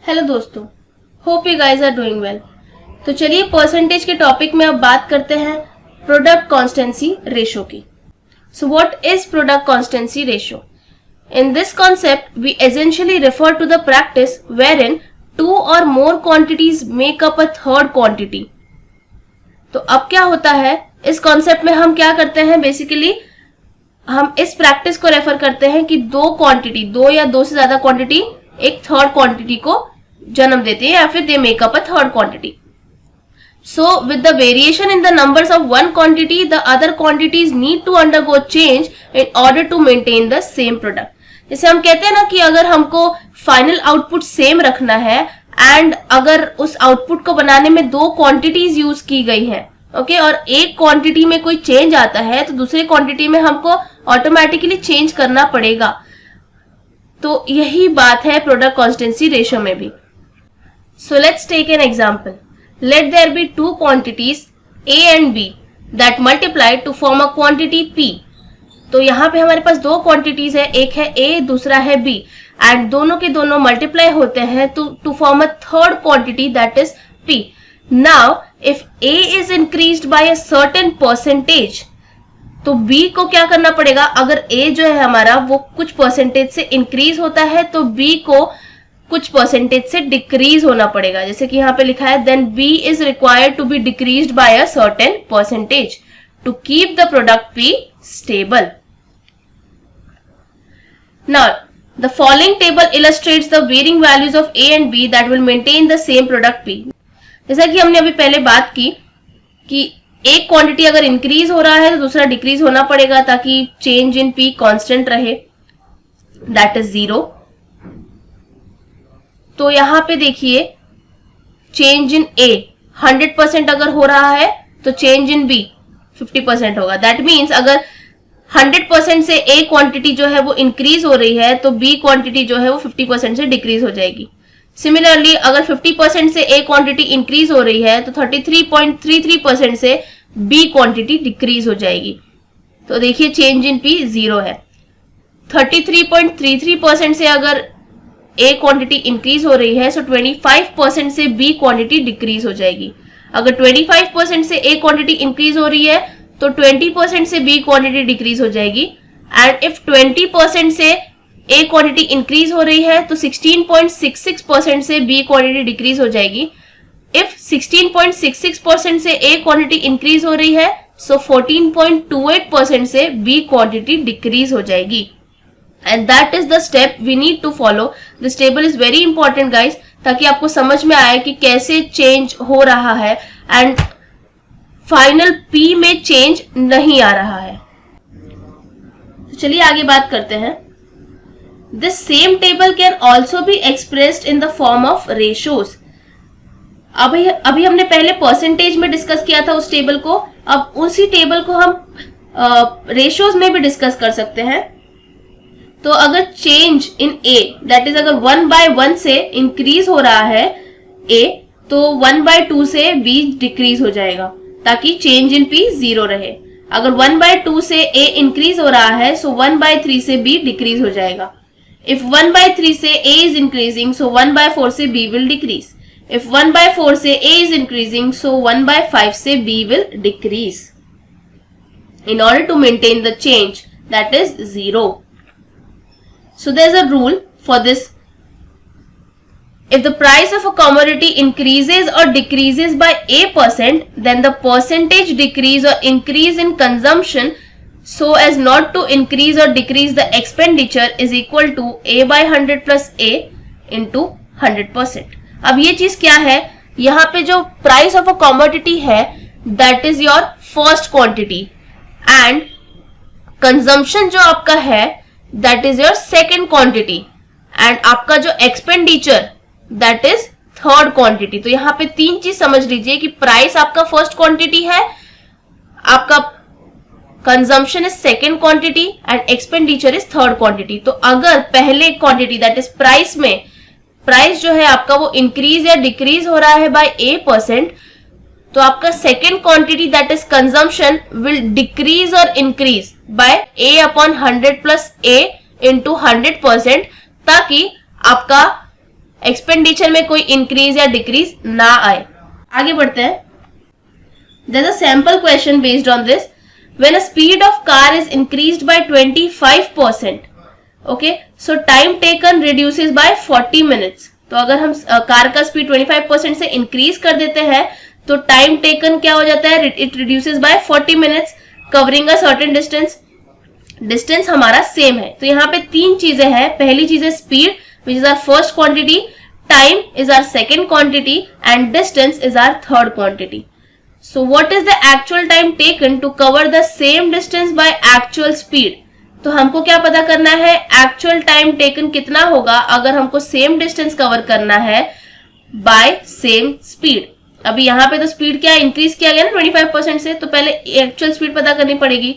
Hello दोस्तों, hope you guys are doing well. तो चलिए परसेंटेज के टॉपिक में अब बात करते हैं प्रोडक्ट कॉन्स्टेंसी रेशो की। So what is product constituency ratio? In this concept, we essentially refer to the practice wherein two or more quantities make up a third quantity. तो अब क्या होता है, इस कॉन्सेप्ट में हम क्या करते हैं, बेसिकली हम इस प्रैक्टिस को रेफर करते हैं कि दो या दो से ज्यादा क्वांटिटी एक थर्ड क्वांटिटी को जन्म देते हैं या फिर they make up a third quantity. So with the variation in the numbers of one quantity, the other quantities need to undergo change in order to maintain the same product. जैसे हम कहते हैं ना कि अगर हमको फाइनल आउटपुट सेम रखना है एंड अगर उस आउटपुट को बनाने में दो क्वांटिटीज यूज की गई हैं, ओके, और एक क्वांटिटी में कोई चेंज आता है तो दूसरे क्वांटिटी में हमको ऑटोमेटिकली चेंज करना पड़ेगा. तो यही बात है प्रोडक्ट कॉन्स्टेंसी रेशियो में भी. So let's take an example. Let there be two quantities A and B that multiply to form a quantity P. तो यहाँ पे हमारे पास दो क्वांटिटीज है, एक है A दूसरा है B एंड दोनों के दोनों मल्टीप्लाई होते हैं to form a third quantity that is P. Now if A is increased by a certain percentage, तो B को क्या करना पड़ेगा, अगर A जो है हमारा वो कुछ परसेंटेज से इंक्रीज होता है तो B को कुछ परसेंटेज से डिक्रीज होना पड़ेगा. जैसे कि यहाँ पे लिखा है then B is required to be decreased by a certain percentage to keep the product P stable. Now the following table illustrates the varying values of A and B that will maintain the same product P. जैसा कि हमने अभी पहले बात की कि एक quantity अगर इंक्रीज हो रहा है तो दूसरा डिक्रीज होना पड़ेगा ताकि चेंज इन P कांस्टेंट रहे, दैट इज 0. तो यहां पे देखिए चेंज इन A 100% अगर हो रहा है तो चेंज इन B 50% होगा. दैट मीन्स अगर 100% से A क्वांटिटी जो है वो इंक्रीज हो रही है तो B क्वांटिटी जो है वो 50% से डिक्रीज हो जाएगी. सिमिलरली अगर 50% से A क्वांटिटी इंक्रीज हो रही है तो 33.33% से B क्वांटिटी डिक्रीज हो जाएगी. तो देखिए चेंज इन P 0 है. 33.33% से अगर A क्वांटिटी इंक्रीज हो रही है सो 25% से B क्वांटिटी डिक्रीज हो जाएगी. अगर 25% से A क्वांटिटी इंक्रीज हो रही है तो 20% से B क्वांटिटी डिक्रीज हो जाएगी. एंड इफ 20% से A क्वांटिटी इंक्रीज हो रही है तो 16.66% से B क्वांटिटी डिक्रीज हो जाएगी. इफ 16.66% से A क्वांटिटी इंक्रीज हो रही है सो 14.28% से B क्वांटिटी डिक्रीज हो जाएगी. And that is the step we need to follow. This table is very important guys, ताकि आपको समझ में आए कि कैसे चेंज हो रहा है एंड फाइनल P में चेंज नहीं आ रहा है. तो चलिए आगे बात करते हैं. This same table can also be expressed in the form of ratios. अभी हमने पहले परसेंटेज में डिस्कस किया था उस टेबल को, अब उसी टेबल को हम रेशियोज में भी डिस्कस कर सकते हैं. तो अगर change in A that is अगर 1/1 से इंक्रीज हो रहा है A तो 1/2 से B डिक्रीज हो जाएगा ताकि चेंज इन P 0 रहे. अगर 1/2 से A इंक्रीज हो रहा है सो 1/3 से B डिक्रीज हो जाएगा. इफ 1/3 से A इज इंक्रीजिंग सो 1/4 से B विल डिक्रीज. इफ 1/4 से A इज इंक्रीजिंग सो 1/5 से B will decrease in order to maintain the change that is 0. So there's a rule for this. If the price of a commodity increases or decreases by A%, then the percentage decrease or increase in consumption so as not to increase or decrease the expenditure is equal to A by 100 plus A into 100%. अब ये चीज क्या है, यहाँ पे जो price of a commodity है that is your first quantity and consumption जो आपका है that is your second quantity and आपका जो expenditure that is third quantity. तो यहाँ पे तीन चीज समझ लीजिए कि प्राइस आपका फर्स्ट क्वांटिटी है, आपका consumption is second quantity and expenditure is third quantity. तो अगर पहले क्वांटिटी दैट इज प्राइस में प्राइस जो है आपका वो इंक्रीज या डिक्रीज हो रहा है बाय A%, तो आपका second quantity that is consumption will decrease और increase by A/100 plus A into 100% ताकि आपका एक्सपेंडिचर में कोई इंक्रीज या डिक्रीज ना आए। आगे बढ़ते हैं। There's a sample question based on this. When a speed of car is increased by 25%, okay, so time taken reduces by 40 minutes. तो अगर हम कार का स्पीड 25% से इंक्रीज कर देते हैं तो टाइम टेकन क्या हो जाता है, it reduces by 40 minutes covering a certain distance. Distance हमारा सेम है। तो यहाँ पे तीन चीजें हैं। पहली चीज है speed which is our first quantity, time is our second quantity and distance is our third quantity. So what is the actual time taken to cover the same distance by actual speed? तो हमको क्या पता करना है, actual time taken कितना होगा अगर हमको सेम डिस्टेंस कवर करना है बाय सेम स्पीड। अभी यहाँ पे तो स्पीड क्या इंक्रीज किया गया ना 25% से, तो पहले एक्चुअल स्पीड पता करनी पड़ेगी।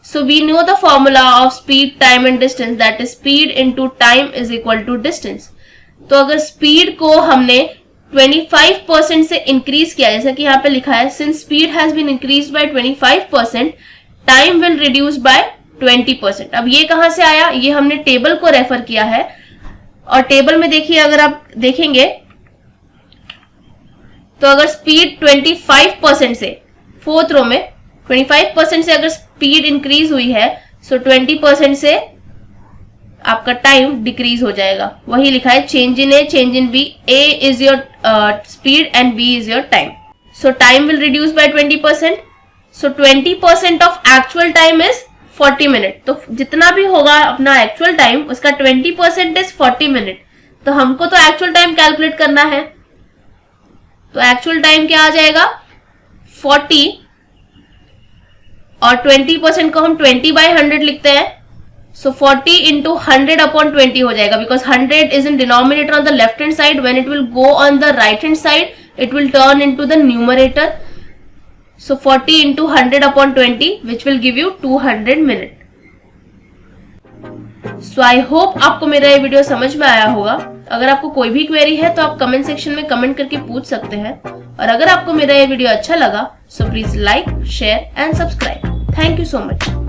So we know the formula of speed, time and distance, that is speed into time is equal to distance. तो अगर स्पीड को हमने 25% से इंक्रीज किया, जैसा कि यहाँ पे लिखा है, since speed has been increase by 25%, time will reduce by 20%। अब ये कहां से आया, ये हमने टेबल को रेफर किया है और टेबल में देखिए, अगर आप देखेंगे तो अगर स्पीड 25% से, फोर्थ रो में 25% से अगर स्पीड इंक्रीज हुई है, सो 20% से आपका टाइम डिक्रीज हो जाएगा। वही लिखा है, change in A, change in B, A is your speed and B is your time. So time will reduce by 20%। So 20% of actual time is 40 minute. तो जितना भी होगा अपना एक्चुअल टाइम, उसका 20% इज 40 मिनट। तो हमको तो एक्चुअल टाइम कैलकुलेट करना है, तो एक्चुअल टाइम क्या आ जाएगा 40 और 20% को हम 20/100 लिखते हैं। So 40 into 100 upon 20 हो जाएगा, because 100 is in denominator on the left hand side. When it will go on the right hand side, it will turn into the numerator. So 40 into 100 upon 20, which will give you 200 minute. So I hope आपको मेरा ये video समझ में आया होगा। अगर आपको कोई भी क्वेरी है तो आप कमेंट सेक्शन में कमेंट करके पूछ सकते हैं। और अगर आपको मेरा ये वीडियो अच्छा लगा, so please like, share and subscribe. Thank you so much.